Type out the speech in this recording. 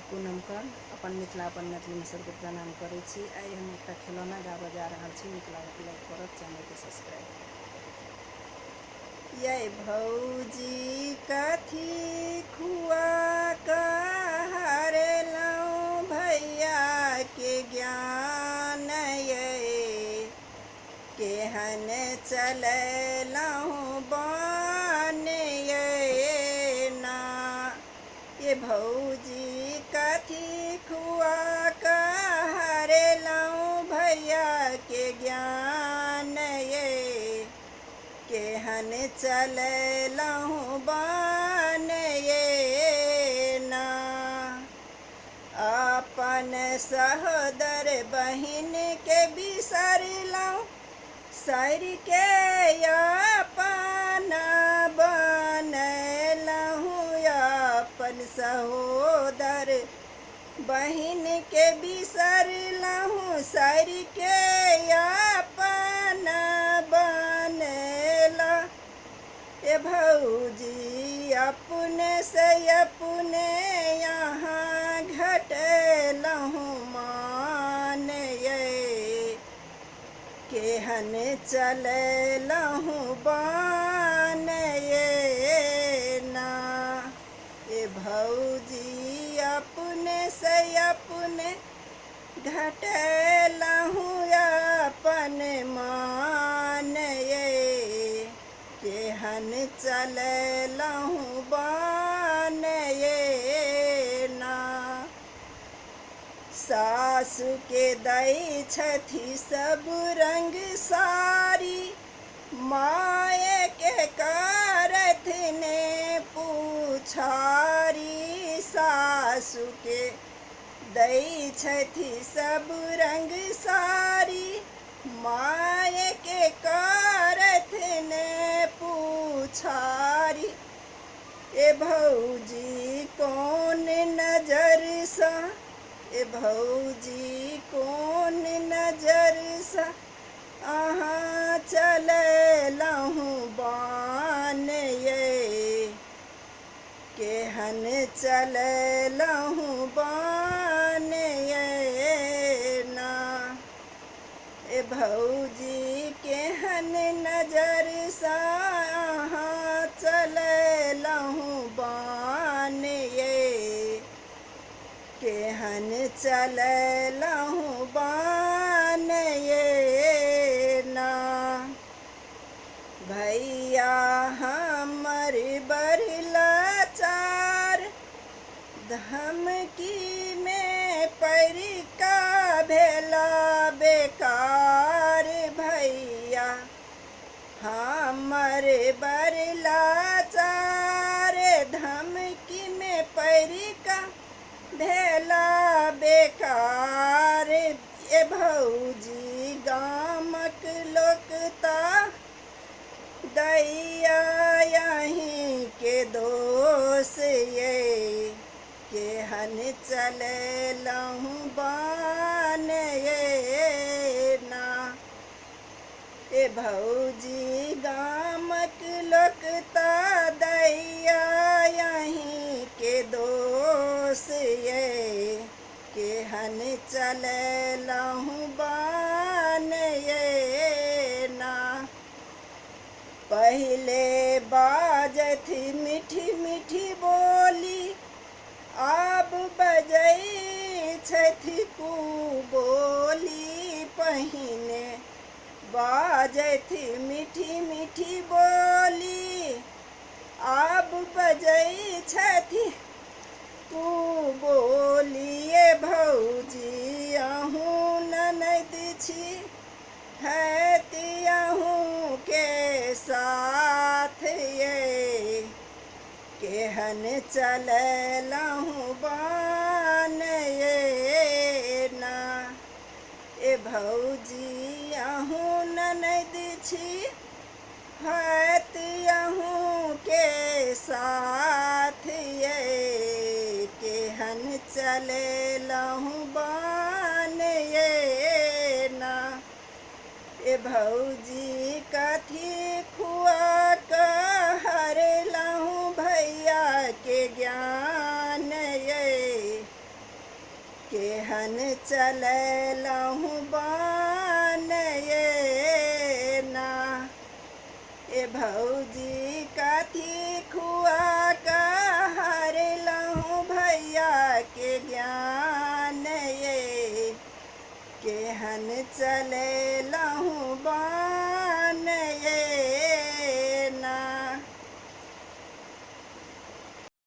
पूनम कन अपन मिथिला अपन मैथिली में सबके प्रणाम करै छी। आइ हम एक खिलौना गाबऽ जा रहल छी। नीक लागत लाइक करब, चैनल के सब्सक्राइब करब। ये भौजी कथी खुआ कहरेलहुँ भैया के ज्ञान ये केहन चलेलहुँ बान ये ना। ये भौजी कथी खुआ कहरेलहुँ भैया के ज्ञान ये केहन चलेलहुँ बान ये ना। अपन सहोदर बहिन के बिसरलहुँ सर के अपन बनलहुँ। अपन सहोदर बहिन के बिसरलहुँ सर के अपन बनलहुँ। ये भौजी अपने से अपने यहाँ घटलहुँ मान ये केहन चलेलहुँ बान ये ना। ये भौजी अपने से अपने घटलहुँ अपन मान ये केहन चलेलहुँ बान ये ना। सासु के दै छथि सब रंग सारी माए के करथ ने पुछारी। सासु के दै छथि सब रंग सारी माए के करथ ने पुछारी। ए भौजी कौन नजर सा ए भौजी कौन नजर सा अहाँ चलेलहुँ बान ये केहन चलेलहुँ बान ये ना। ए भौजी केहन नजर सा अहाँ चलेलहुँ बान ये केहन चलेलहुँ बान ये ना। भैया हमर बड़ लाचार धमकी में पड़ का भेला बेकार। भैया हमर बड़ लाचार धमकी में पड़ का भेला बेकार। ए भौजी गामक लोकता दैया यहीं के दोष ये केहन चलेलहुँ बान ये ना। ए भौजी गामक लोकता दैया यहीं के दोष ये केहन चलेलहुँ बान ये ना। पहले बाजथ मीठी मीठी बोली आब बजै छथि कू बोली। पहिने बाजथ मीठी मीठी बोली आब बजै छथि कू बोली। ये भौजी अहूँ ननद छी हैती अहूँ के साथ ये केहन चलेलहुँ बान ये ना। ए भौजी अहूँ ननद छी हैती अहूँ के साथ ये केहन चलेलहुँ बान ये ना। ए भौजी कथी खुआ कहरेलहुँ भैया के ज्ञान ये केहन चललहु बान ये ना। ए भौजी कथी खुआ कहरलहु भैया के ज्ञान ये। केहन चललहु बान